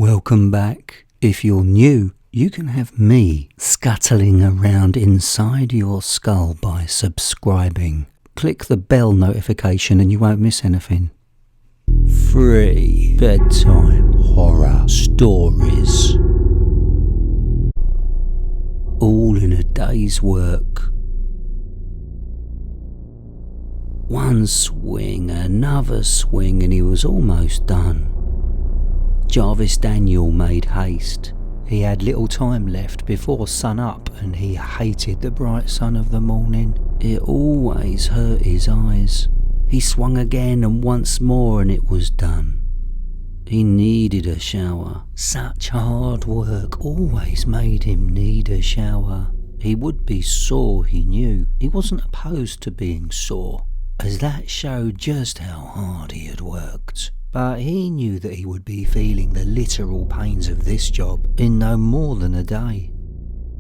Welcome back. If you're new, you can have me scuttling around inside your skull by subscribing. Click the bell notification and you won't miss anything. Free bedtime horror stories. All in a day's work. One swing, another swing, and he was almost done. Jarvis Daniel made haste. He had little time left before sun up, and he hated the bright sun of the morning. It always hurt his eyes. He swung again and once more, and it was done. He needed a shower. Such hard work always made him need a shower. He would be sore, he knew. He wasn't opposed to being sore, as that showed just how hard he had worked. But he knew that he would be feeling the literal pains of this job in no more than a day.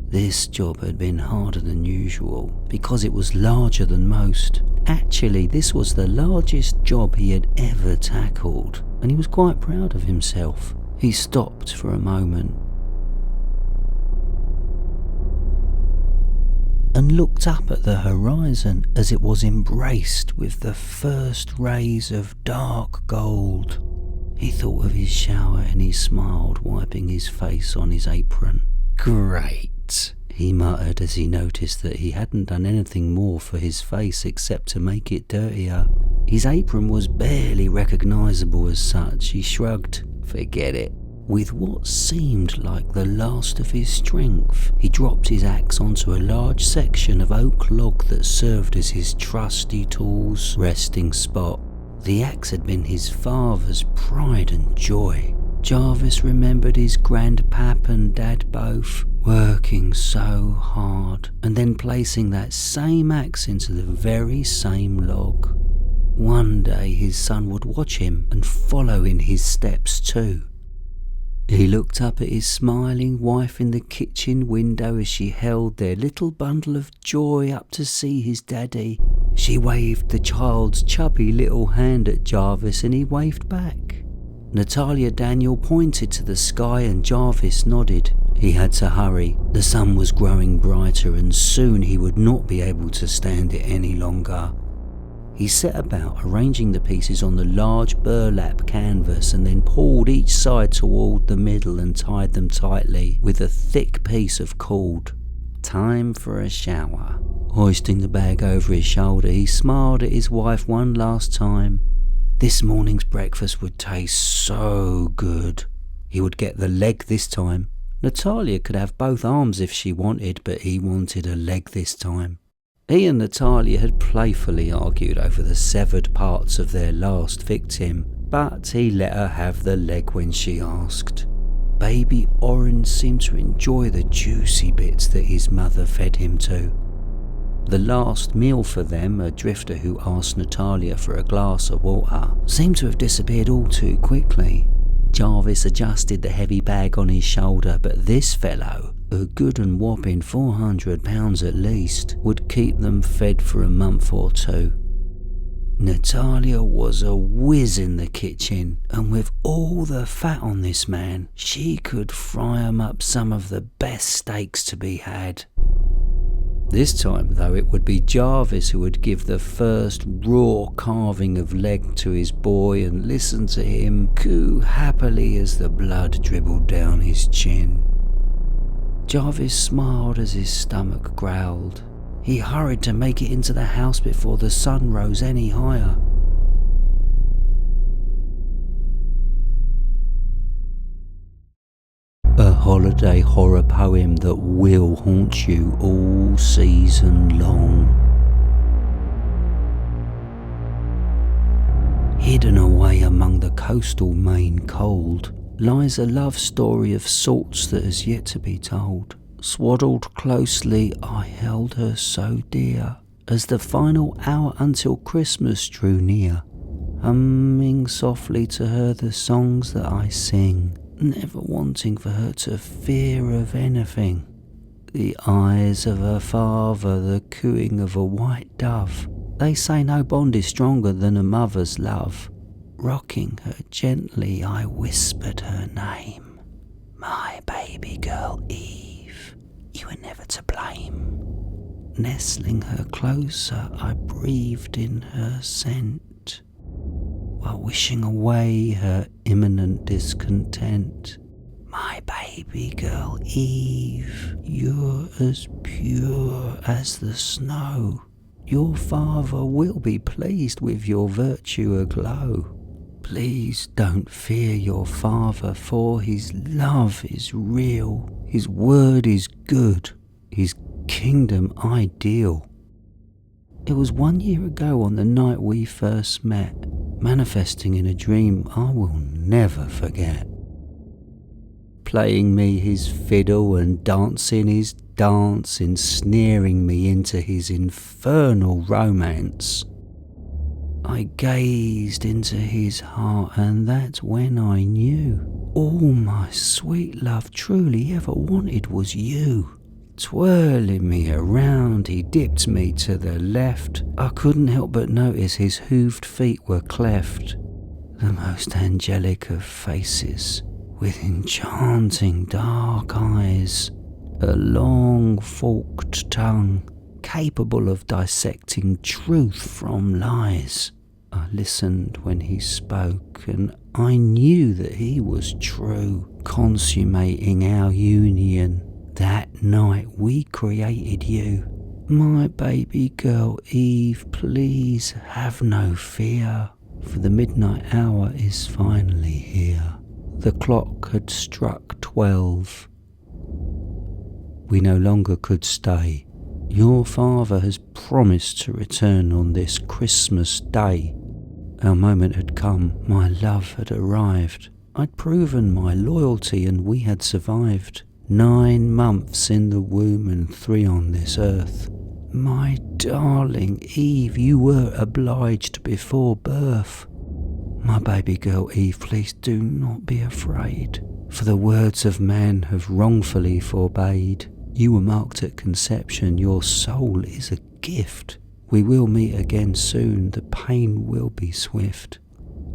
This job had been harder than usual because it was larger than most. Actually, this was the largest job he had ever tackled, and he was quite proud of himself. He stopped for a moment and looked up at the horizon as it was embraced with the first rays of dark gold. He thought of his shower and he smiled, wiping his face on his apron. Great, he muttered as he noticed that he hadn't done anything more for his face except to make it dirtier. His apron was barely recognisable as such. He shrugged. Forget it. With what seemed like the last of his strength, he dropped his axe onto a large section of oak log that served as his trusty tool's resting spot. The axe had been his father's pride and joy. Jarvis remembered his grandpap and dad both working so hard and then placing that same axe into the very same log. One day his son would watch him and follow in his steps too. He looked up at his smiling wife in the kitchen window as she held their little bundle of joy up to see his daddy. She waved the child's chubby little hand at Jarvis and he waved back. Natalia Daniel pointed to the sky and Jarvis nodded. He had to hurry. The sun was growing brighter and soon he would not be able to stand it any longer. He set about arranging the pieces on the large burlap canvas and then pulled each side toward the middle and tied them tightly with a thick piece of cord. Time for a shower. Hoisting the bag over his shoulder, he smiled at his wife one last time. This morning's breakfast would taste so good. He would get the leg this time. Natalia could have both arms if she wanted, but he wanted a leg this time. He and Natalia had playfully argued over the severed parts of their last victim, but he let her have the leg when she asked. Baby Orange seemed to enjoy the juicy bits that his mother fed him to. The last meal for them, a drifter who asked Natalia for a glass of water, seemed to have disappeared all too quickly. Jarvis adjusted the heavy bag on his shoulder, but this fellow, a good and whopping 400 pounds at least, would keep them fed for a month or two. Natalia was a whiz in the kitchen, and with all the fat on this man, she could fry 'em up some of the best steaks to be had. This time, though, it would be Jarvis who would give the first raw carving of leg to his boy and listen to him coo happily as the blood dribbled down his chin. Jarvis smiled as his stomach growled. He hurried to make it into the house before the sun rose any higher. A holiday horror poem that will haunt you all season long. Hidden away among the coastal Maine cold lies a love story of sorts that has yet to be told. Swaddled closely, I held her so dear, as the final hour until Christmas drew near, humming softly to her the songs that I sing, never wanting for her to fear of anything. The eyes of her father, the cooing of a white dove, they say no bond is stronger than a mother's love. Rocking her gently, I whispered her name. My baby girl Eve, you were never to blame. Nestling her closer, I breathed in her scent, while wishing away her imminent discontent. My baby girl Eve, you're as pure as the snow. Your father will be pleased with your virtue aglow. Please don't fear your father, for his love is real, his word is good, his kingdom ideal. It was 1 year ago on the night we first met, manifesting in a dream I will never forget. Playing me his fiddle and dancing his dance, ensnaring me into his infernal romance. I gazed into his heart, and that's when I knew all my sweet love truly ever wanted was you. Twirling me around, he dipped me to the left. I couldn't help but notice his hooved feet were cleft. The most angelic of faces, with enchanting dark eyes, a long forked tongue, capable of dissecting truth from lies. I listened when he spoke, and I knew that he was true, consummating our union. That night we created you. My baby girl Eve, please have no fear, for the midnight hour is finally here. The clock had struck 12. We no longer could stay. Your father has promised to return on this Christmas Day. Our moment had come, my love had arrived. I'd proven my loyalty and we had survived. 9 months in the womb and 3 on this earth. My darling Eve, you were obliged before birth. My baby girl Eve, please do not be afraid, for the words of man have wrongfully forbade. You were marked at conception, your soul is a gift. We will meet again soon, the pain will be swift.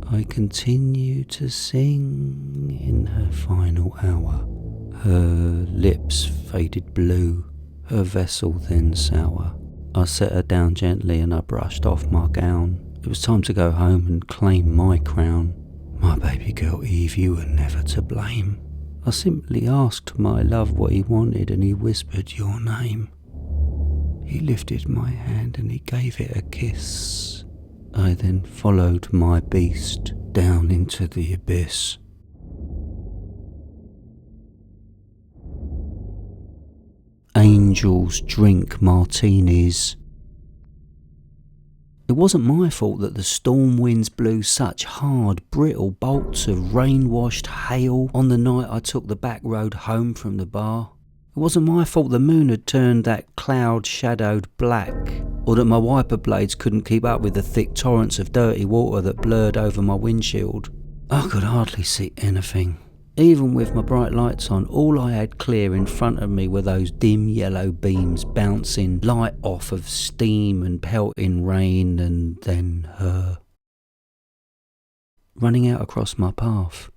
I continue to sing in her final hour. Her lips faded blue, her vessel then sour. I set her down gently and I brushed off my gown. It was time to go home and claim my crown. My baby girl Eve, you were never to blame. I simply asked my love what he wanted and he whispered your name. He lifted my hand and he gave it a kiss. I then followed my beast down into the abyss. Angels drink martinis. It wasn't my fault that the storm winds blew such hard, brittle bolts of rain-washed hail on the night I took the back road home from the bar. It wasn't my fault the moon had turned that cloud-shadowed black, or that my wiper blades couldn't keep up with the thick torrents of dirty water that blurred over my windshield. I could hardly see anything. Even with my bright lights on, all I had clear in front of me were those dim yellow beams bouncing light off of steam and pelting rain, and then her running out across my path.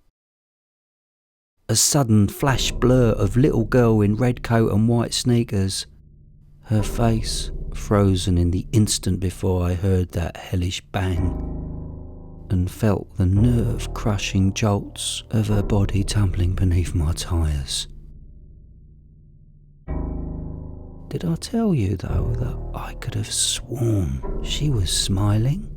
A sudden flash blur of little girl in red coat and white sneakers. Her face frozen in the instant before I heard that hellish bang and felt the nerve-crushing jolts of her body tumbling beneath my tyres. Did I tell you, though, that I could have sworn she was smiling?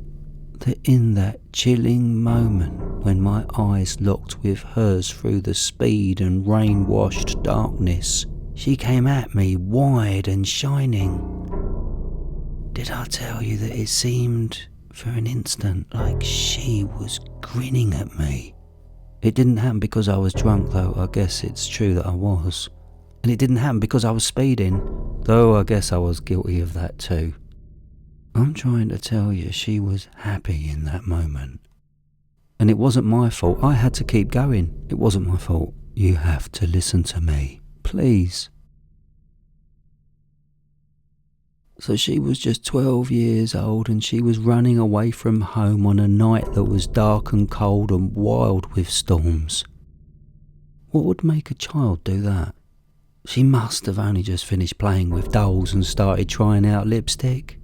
That in that chilling moment when my eyes locked with hers through the speed and rain-washed darkness, she came at me wide and shining. Did I tell you that it seemed for an instant like she was grinning at me? It didn't happen because I was drunk, though I guess it's true that I was. And it didn't happen because I was speeding, though I guess I was guilty of that too. I'm trying to tell you, she was happy in that moment. And it wasn't my fault. I had to keep going. It wasn't my fault. You have to listen to me, please. So she was just 12 years old and she was running away from home on a night that was dark and cold and wild with storms. What would make a child do that? She must have only just finished playing with dolls and started trying out lipstick.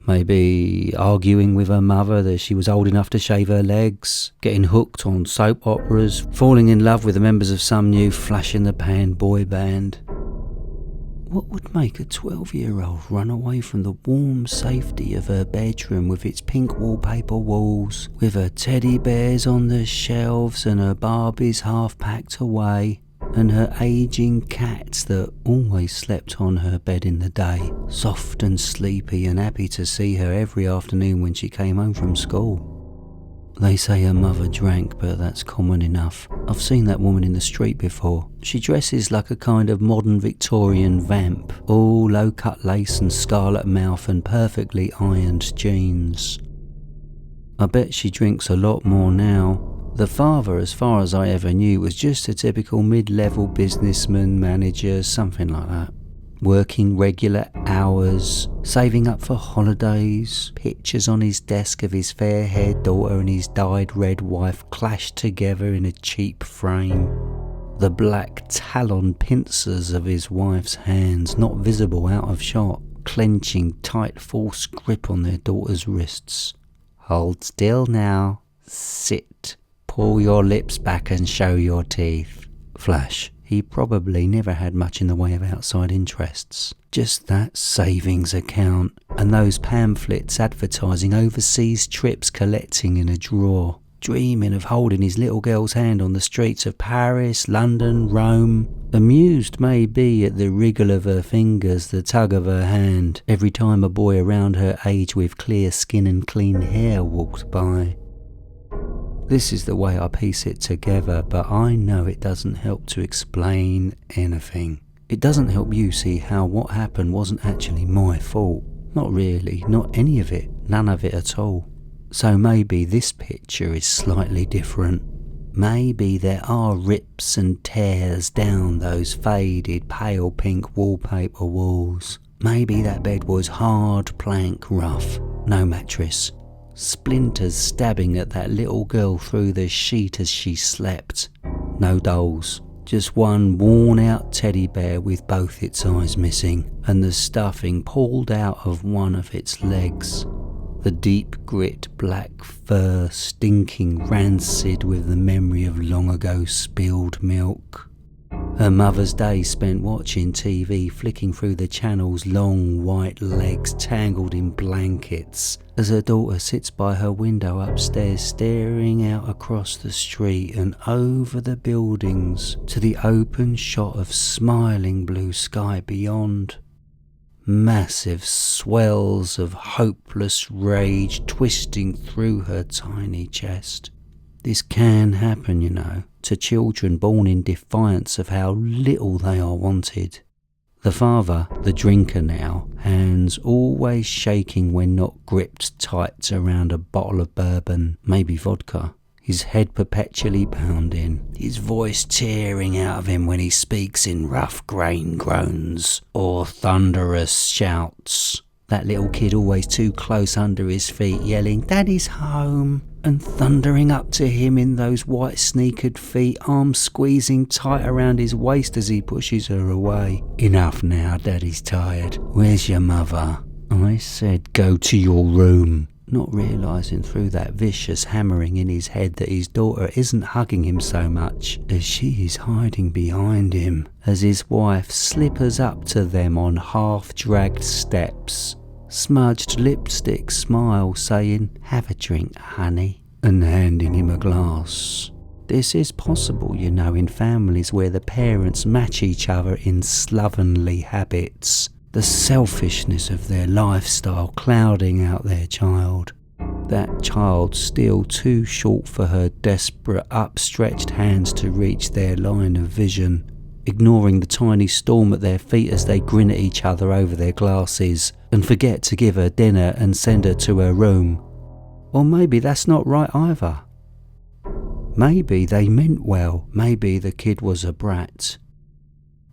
Maybe arguing with her mother that she was old enough to shave her legs, getting hooked on soap operas, falling in love with the members of some new flash-in-the-pan boy band. What would make a 12-year-old run away from the warm safety of her bedroom with its pink wallpaper walls, with her teddy bears on the shelves and her Barbies half packed away, and her ageing cats that always slept on her bed in the day, soft and sleepy and happy to see her every afternoon when she came home from school? They say her mother drank, but that's common enough. I've seen that woman in the street before. She dresses like a kind of modern Victorian vamp, all low-cut lace and scarlet mouth and perfectly ironed jeans. I bet she drinks a lot more now. The father, as far as I ever knew, was just a typical mid-level businessman, manager, something like that. Working regular hours, saving up for holidays, pictures on his desk of his fair-haired daughter and his dyed red wife clashed together in a cheap frame. The black talon pincers of his wife's hands not visible out of shot, clenching tight false grip on their daughter's wrists. Hold still now. Sit. Pull your lips back and show your teeth. Flash. He probably never had much in the way of outside interests. Just that savings account and those pamphlets advertising overseas trips collecting in a drawer. Dreaming of holding his little girl's hand on the streets of Paris, London, Rome. Amused maybe at the wriggle of her fingers, the tug of her hand, every time a boy around her age with clear skin and clean hair walked by. This is the way I piece it together, but I know it doesn't help to explain anything. It doesn't help you see how what happened wasn't actually my fault. Not really, not any of it, none of it at all. So maybe this picture is slightly different. Maybe there are rips and tears down those faded pale pink wallpaper walls. Maybe that bed was hard plank rough, no mattress. Splinters stabbing at that little girl through the sheet as she slept. No dolls, just one worn out teddy bear with both its eyes missing and the stuffing pulled out of one of its legs. The deep grit black fur stinking rancid with the memory of long ago spilled milk. Her mother's day spent watching TV, flicking through the channel's long white legs tangled in blankets as her daughter sits by her window upstairs staring out across the street and over the buildings to the open shot of smiling blue sky beyond. Massive swells of hopeless rage twisting through her tiny chest. This can happen, you know, to children born in defiance of how little they are wanted. The father, the drinker now, hands always shaking when not gripped tight around a bottle of bourbon, maybe vodka. His head perpetually pounding, his voice tearing out of him when he speaks in rough grain groans or thunderous shouts. That little kid always too close under his feet, yelling, "Daddy's home!" and thundering up to him in those white sneakered feet, arms squeezing tight around his waist as he pushes her away. "Enough now, Daddy's tired. Where's your mother?" I said, "Go to your room." Not realising through that vicious hammering in his head that his daughter isn't hugging him so much as she is hiding behind him as his wife slippers up to them on half-dragged steps. Smudged lipstick smile saying, "Have a drink, honey," and handing him a glass. This is possible, you know, in families where the parents match each other in slovenly habits. The selfishness of their lifestyle clouding out their child. That child still too short for her desperate upstretched hands to reach their line of vision, ignoring the tiny storm at their feet as they grin at each other over their glasses and forget to give her dinner and send her to her room. Or maybe that's not right either. Maybe they meant well, maybe the kid was a brat.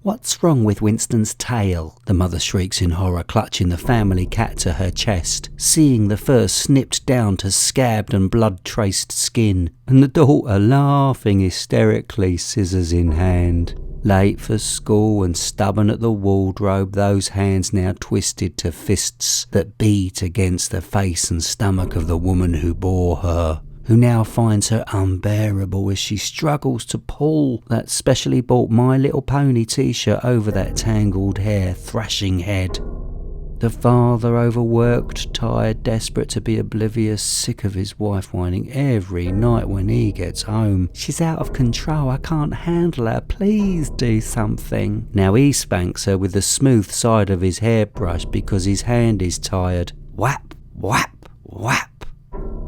"What's wrong with Winston's tail?" the mother shrieks in horror, clutching the family cat to her chest, seeing the fur snipped down to scabbed and blood-traced skin, and the daughter laughing hysterically, scissors in hand. Late for school and stubborn at the wardrobe, those hands now twisted to fists that beat against the face and stomach of the woman who bore her, who now finds her unbearable as she struggles to pull that specially bought My Little Pony t-shirt over that tangled hair, thrashing head. The father, overworked, tired, desperate to be oblivious, sick of his wife whining every night when he gets home. "She's out of control, I can't handle her, please do something." Now he spanks her with the smooth side of his hairbrush because his hand is tired. Whap, whap, whap.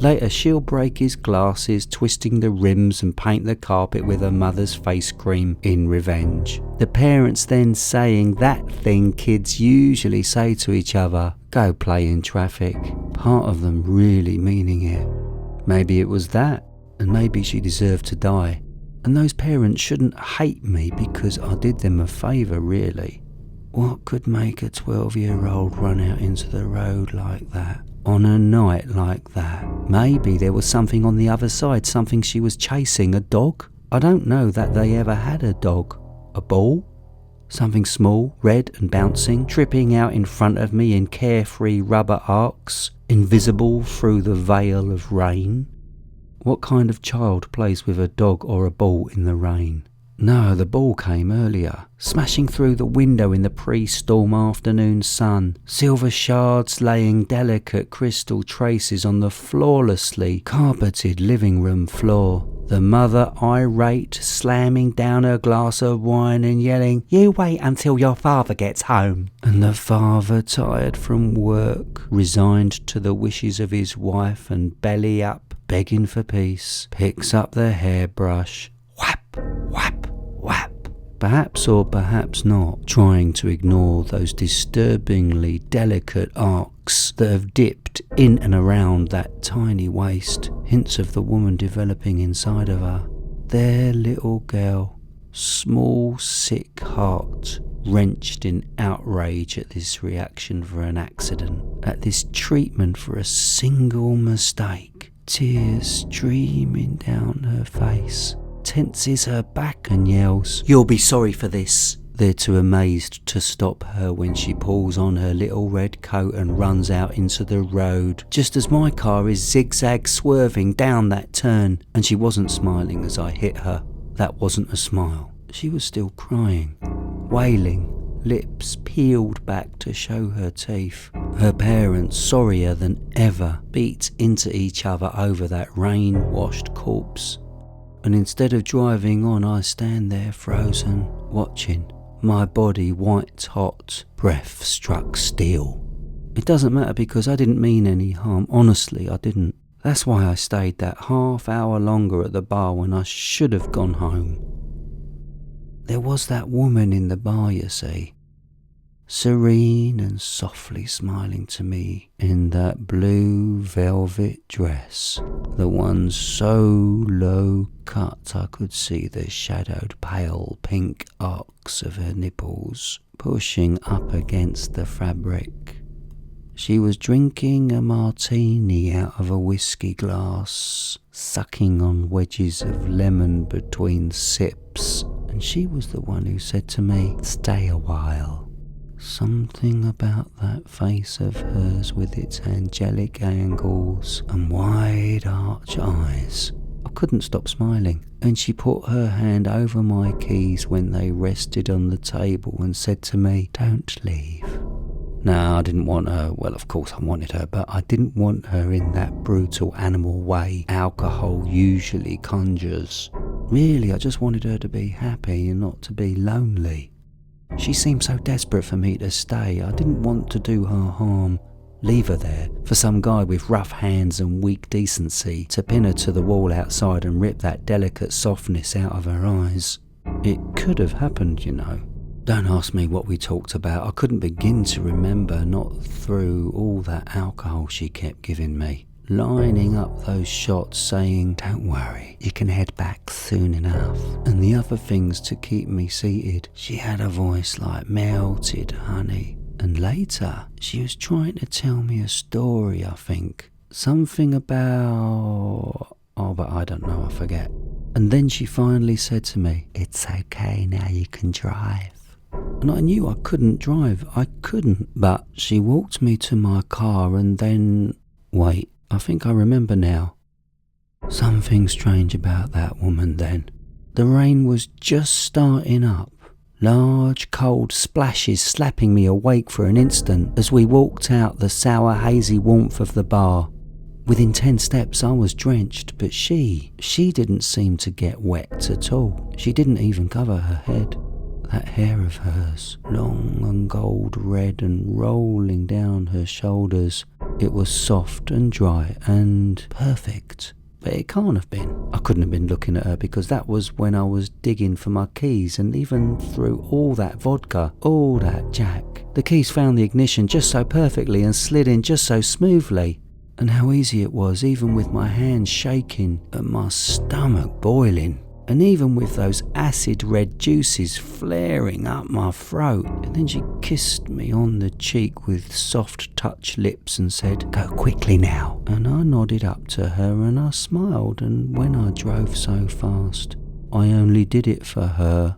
Later she'll break his glasses, twisting the rims and paint the carpet with her mother's face cream in revenge. The parents then saying that thing kids usually say to each other, "Go play in traffic." Part of them really meaning it. Maybe it was that, and maybe she deserved to die. And those parents shouldn't hate me because I did them a favour, really. What could make a 12-year-old run out into the road like that? On a night like that? Maybe there was something on the other side, something she was chasing. A dog? I don't know that they ever had a dog. A ball? Something small, red and bouncing, tripping out in front of me in carefree rubber arcs, invisible through the veil of rain. What kind of child plays with a dog or a ball in the rain? No, the ball came earlier, smashing through the window in the pre-storm afternoon sun, silver shards laying delicate crystal traces on the flawlessly carpeted living room floor. The mother, irate, slamming down her glass of wine and yelling, "You wait until your father gets home." And the father, tired from work, resigned to the wishes of his wife and belly up, begging for peace, picks up the hairbrush, whap, whap, whap. Perhaps or perhaps not, trying to ignore those disturbingly delicate arcs that have dipped in and around that tiny waist, hints of the woman developing inside of her. Their little girl, small, sick heart, wrenched in outrage at this reaction for an accident, at this treatment for a single mistake, tears streaming down her face, tenses her back and yells, "You'll be sorry for this." They're too amazed to stop her when she pulls on her little red coat and runs out into the road, just as my car is zigzag swerving down that turn. And she wasn't smiling as I hit her. That wasn't a smile. She was still crying, wailing, lips peeled back to show her teeth. Her parents, sorrier than ever, beat into each other over that rain-washed corpse. And instead of driving on, I stand there frozen, watching, my body white hot, breath struck steel. It doesn't matter because I didn't mean any harm, honestly I didn't. That's why I stayed that half hour longer at the bar when I should have gone home. There was that woman in the bar, you see, serene and softly smiling to me in that blue velvet dress, the one so low cut I could see the shadowed pale pink arcs of her nipples pushing up against the fabric. She was drinking a martini out of a whiskey glass, sucking on wedges of lemon between sips, and she was the one who said to me, "Stay a while." Something about that face of hers with its angelic angles and wide arch eyes. I couldn't stop smiling, and she put her hand over my keys when they rested on the table and said to me, "Don't leave." No, I didn't want her. Well, of course I wanted her, but I didn't want her in that brutal animal way alcohol usually conjures. Really, I just wanted her to be happy and not to be lonely. She seemed so desperate for me to stay. I didn't want to do her harm, leave her there for some guy with rough hands and weak decency to pin her to the wall outside and rip that delicate softness out of her eyes. It could have happened, you know. Don't ask me what we talked about. I couldn't begin to remember, not through all that alcohol she kept giving me. lining up those shots saying, "Don't worry, you can head back soon enough," and the other things to keep me seated. She had a voice like melted honey. And later, she was trying to tell me a story, I think. Something about... oh, but I don't know, I forget. And then she finally said to me, "It's okay now, you can drive." And I knew I couldn't drive. I couldn't. But she walked me to my car and then... wait, I think I remember now. Something strange about that woman then. The rain was just starting up. Large, cold splashes slapping me awake for an instant as we walked out the sour, hazy warmth of the bar. Within 10 steps I was drenched, but she didn't seem to get wet at all. She didn't even cover her head. That hair of hers, long and gold red and rolling down her shoulders, it was soft and dry and perfect. But it can't have been. I couldn't have been looking at her because that was when I was digging for my keys, and even through all that vodka, all that Jack, the keys found the ignition just so perfectly and slid in just so smoothly. And how easy it was, even with my hands shaking and my stomach boiling. And even with those acid red juices flaring up my throat. And then she kissed me on the cheek with soft touch lips and said, "Go quickly now." And I nodded up to her and I smiled, and when I drove so fast, I only did it for her.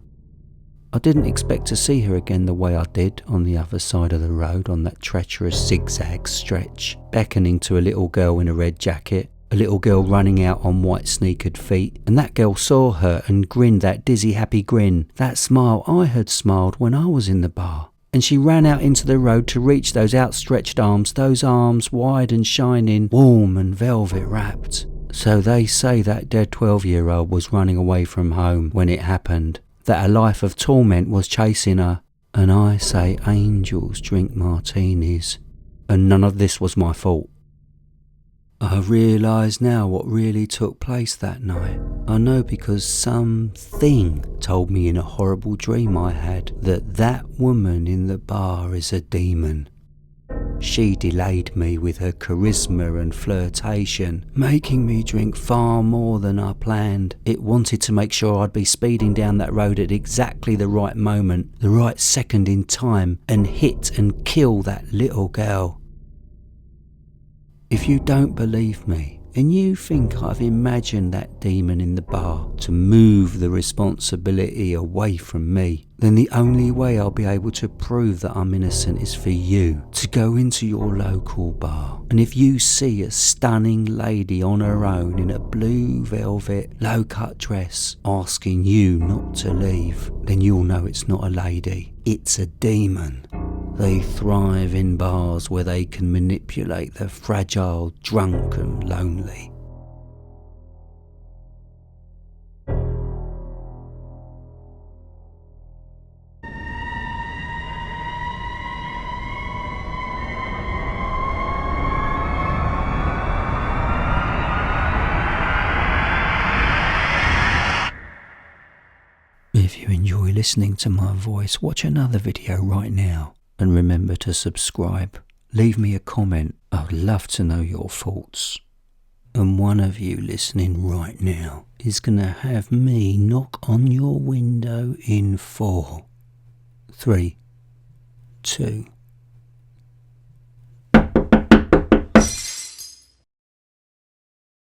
I didn't expect to see her again the way I did on the other side of the road on that treacherous zigzag stretch, beckoning to a little girl in a red jacket. A little girl running out on white sneakered feet, and that girl saw her and grinned that dizzy happy grin, that smile I had smiled when I was in the bar. And she ran out into the road to reach those outstretched arms, those arms wide and shining, warm and velvet wrapped. So they say that dead 12-year-old was running away from home when it happened, that a life of torment was chasing her. And I say angels drink martinis, and none of this was my fault. I realise now what really took place that night. I know because something told me in a horrible dream I had that woman in the bar is a demon. She delayed me with her charisma and flirtation, making me drink far more than I planned. It wanted to make sure I'd be speeding down that road at exactly the right moment, the right second in time, and hit and kill that little girl. If you don't believe me, and you think I've imagined that demon in the bar to move the responsibility away from me, then the only way I'll be able to prove that I'm innocent is for you to go into your local bar. And if you see a stunning lady on her own in a blue velvet low-cut dress asking you not to leave, then you'll know it's not a lady, it's a demon. They thrive in bars where they can manipulate the fragile, drunk and lonely. If you enjoy listening to my voice, watch another video right now. And remember to subscribe. Leave me a comment. I'd love to know your thoughts. And one of you listening right now is going to have me knock on your window in 4, 3, 2,